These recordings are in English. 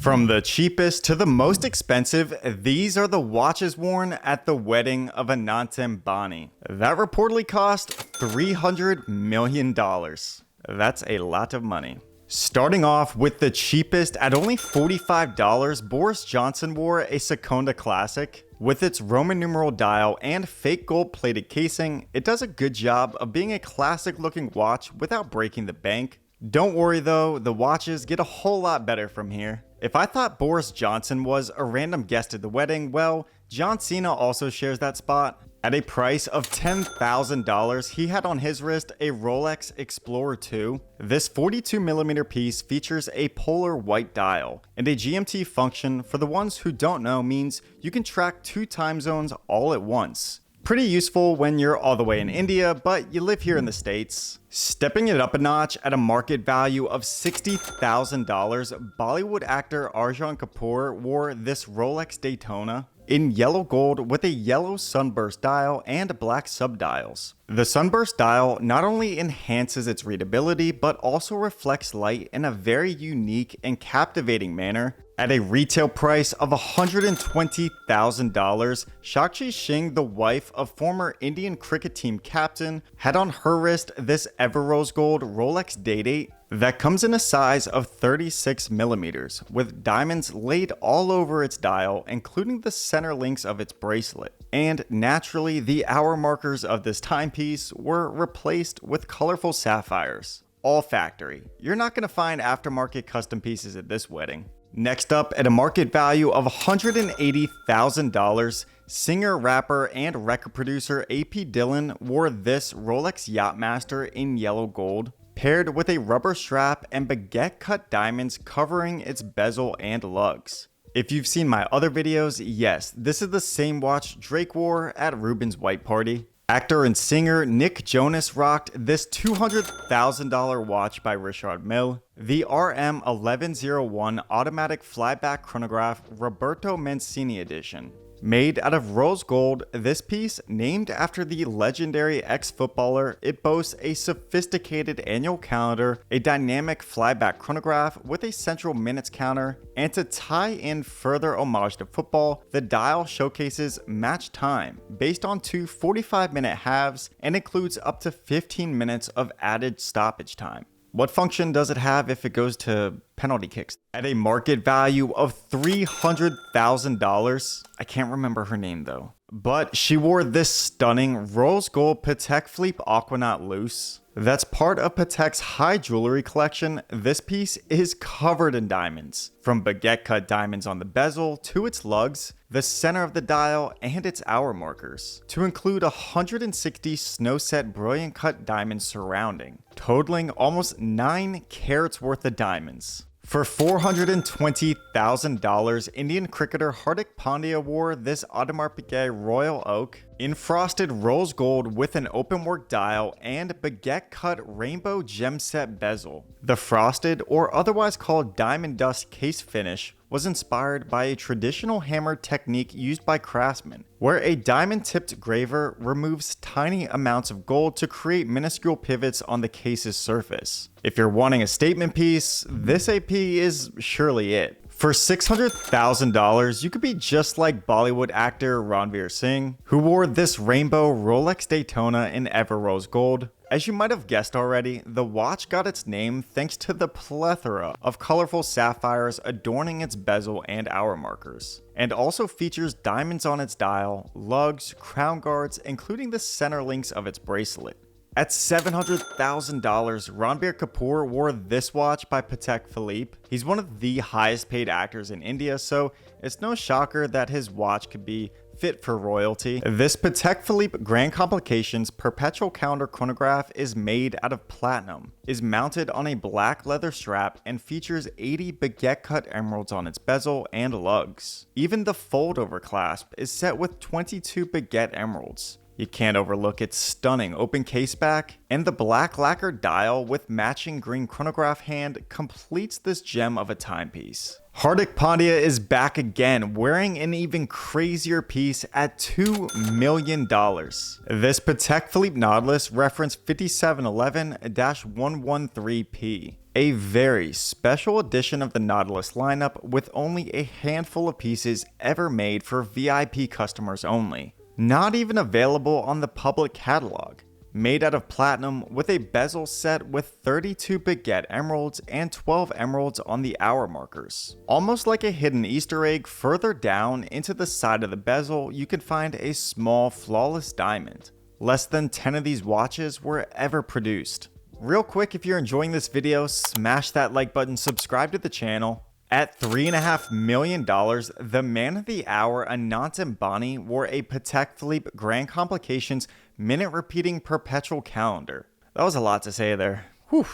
From the cheapest to the most expensive, these are the watches worn at the wedding of Anant Ambani. That reportedly cost $300 million. That's a lot of money. Starting off with the cheapest at only $45, Boris Johnson wore a Seconda Classic. With its Roman numeral dial and fake gold-plated casing, it does a good job of being a classic-looking watch without breaking the bank. Don't worry though, the watches get a whole lot better from here. If I thought Boris Johnson was a random guest at the wedding, well, John Cena also shares that spot. At a price of $10,000, he had on his wrist a Rolex Explorer 2. This 42mm piece features a polar white dial, and a GMT function, for the ones who don't know, means you can track 2 time zones all at once. Pretty useful when you're all the way in India, but you live here in the States. Stepping it up a notch at a market value of $60,000, Bollywood actor Arjun Kapoor wore this Rolex Daytona in yellow gold with a yellow sunburst dial and black subdials. The sunburst dial not only enhances its readability, but also reflects light in a very unique and captivating manner. At a retail price of $120,000, Sakshi Singh, the wife of former Indian cricket team captain, had on her wrist this ever rose gold Rolex Day-Date that comes in a size of 36mm, with diamonds laid all over its dial, including the center links of its bracelet. And naturally, the hour markers of this timepiece were replaced with colorful sapphires. All factory. You're not going to find aftermarket custom pieces at this wedding. Next up, at a market value of $180,000, singer, rapper, and record producer AP Dhillon wore this Rolex Yachtmaster in yellow gold, paired with a rubber strap and baguette-cut diamonds covering its bezel and lugs. If you've seen my other videos, yes, this is the same watch Drake wore at Ruben's white party. Actor and singer Nick Jonas rocked this $200,000 watch by Richard Mille, the RM1101 automatic flyback chronograph Roberto Mancini edition. Made out of rose gold, this piece, named after the legendary ex-footballer, it boasts a sophisticated annual calendar, a dynamic flyback chronograph with a central minutes counter, and to tie in further homage to football, the dial showcases match time based on 2 45-minute halves and includes up to 15 minutes of added stoppage time. What function does it have if it goes to penalty kicks? At a market value of $300,000, I can't remember her name though, but she wore this stunning rose gold Patek Philippe Aquanaut loose. That's part of Patek's high jewelry collection. This piece is covered in diamonds, from baguette cut diamonds on the bezel to its lugs, the center of the dial, and its hour markers, to include 160 snow set brilliant cut diamonds surrounding, totaling almost 9 carats worth of diamonds. For $420,000, Indian cricketer Hardik Pandya wore this Audemars Piguet Royal Oak in frosted rose gold with an openwork dial and baguette-cut rainbow gem set bezel. The frosted, or otherwise called diamond dust case finish, was inspired by a traditional hammer technique used by craftsmen, where a diamond-tipped graver removes tiny amounts of gold to create minuscule pivots on the case's surface. If you're wanting a statement piece, this AP is surely it. For $600,000, you could be just like Bollywood actor Ranveer Singh, who wore this rainbow Rolex Daytona in ever rose gold. As you might have guessed already, the watch got its name thanks to the plethora of colorful sapphires adorning its bezel and hour markers, and also features diamonds on its dial, lugs, crown guards, including the center links of its bracelet. At $700,000, Ranbir Kapoor wore this watch by Patek Philippe. He's one of the highest paid actors in India, so it's no shocker that his watch could be fit for royalty. This Patek Philippe Grand Complications perpetual calendar chronograph is made out of platinum, is mounted on a black leather strap, and features 80 baguette cut emeralds on its bezel and lugs. Even the fold over clasp is set with 22 baguette emeralds. You can't overlook its stunning open case back, and the black lacquer dial with matching green chronograph hand completes this gem of a timepiece. Hardik Pandya is back again, wearing an even crazier piece at $2 million. This Patek Philippe Nautilus reference 5711-113P A very special edition of the Nautilus lineup with only a handful of pieces ever made for VIP customers only. Not even available on the public catalog. Made out of platinum with a bezel set with 32 baguette emeralds and 12 emeralds on the hour markers. Almost like a hidden Easter egg, further down into the side of the bezel you can find a small flawless diamond. Less than 10 of these watches were ever produced. Real quick, if you're enjoying this video, smash that like button, subscribe to the channel. At $3.5 million, the man of the hour Anant Ambani wore a Patek Philippe Grand Complications minute repeating perpetual calendar. That was a lot to say there. Whew,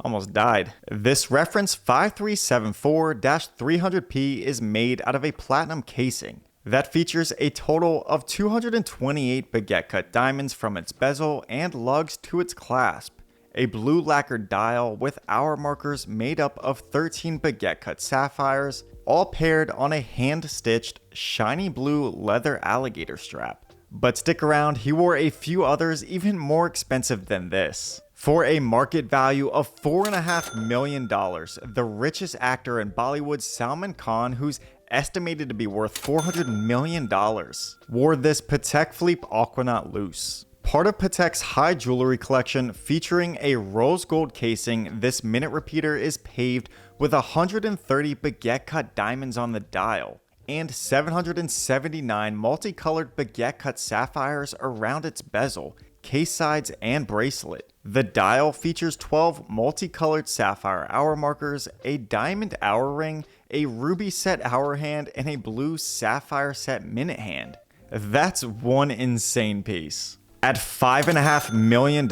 almost died. This reference 5374-300P is made out of a platinum casing that features a total of 228 baguette cut diamonds from its bezel and lugs to its clasp. A blue lacquered dial with hour markers made up of 13 baguette cut sapphires, all paired on a hand-stitched, shiny blue leather alligator strap. But stick around, he wore a few others even more expensive than this. For a market value of $4.5 million, the richest actor in Bollywood, Salman Khan, who's estimated to be worth $400 million, wore this Patek Philippe Aquanaut loose. Part of Patek's high jewelry collection featuring a rose gold casing, this minute repeater is paved with 130 baguette cut diamonds on the dial and 779 multicolored baguette cut sapphires around its bezel, case sides, and bracelet. The dial features 12 multicolored sapphire hour markers, a diamond hour ring, a ruby set hour hand, and a blue sapphire set minute hand. That's one insane piece. At $5.5 million,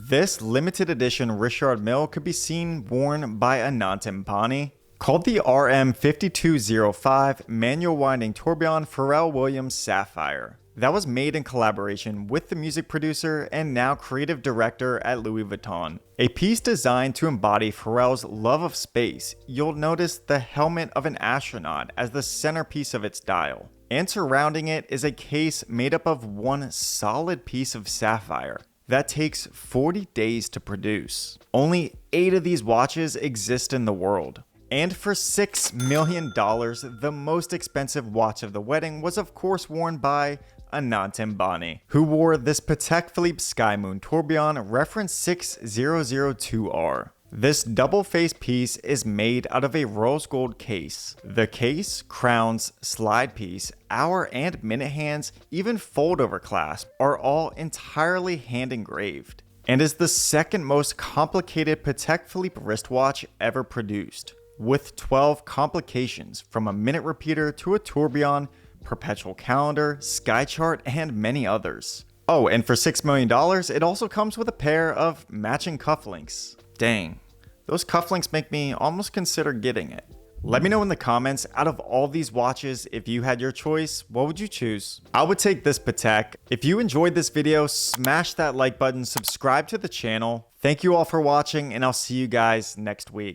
this limited edition Richard Mille could be seen worn by Anant Ambani. Called the RM5205 manual winding tourbillon Pharrell Williams Sapphire. That was made in collaboration with the music producer and now creative director at Louis Vuitton. A piece designed to embody Pharrell's love of space. You'll notice the helmet of an astronaut as the centerpiece of its dial. And surrounding it is a case made up of one solid piece of sapphire that takes 40 days to produce. Only 8 of these watches exist in the world. And for $6 million, the most expensive watch of the wedding was of course worn by Anant Ambani, who wore this Patek Philippe Sky Moon Tourbillon reference 6002R. This double-faced piece is made out of a rose gold case. The case, crowns, slide piece, hour and minute hands, even fold-over clasp are all entirely hand engraved, and is the second most complicated Patek Philippe wristwatch ever produced, with 12 complications from a minute repeater to a tourbillon, perpetual calendar, sky chart, and many others. Oh, and for $6 million, it also comes with a pair of matching cufflinks. Dang, those cufflinks make me almost consider getting it. Let me know in the comments, out of all these watches, if you had your choice, what would you choose? I would take this Patek. If you enjoyed this video, smash that like button, subscribe to the channel. Thank you all for watching, and I'll see you guys next week.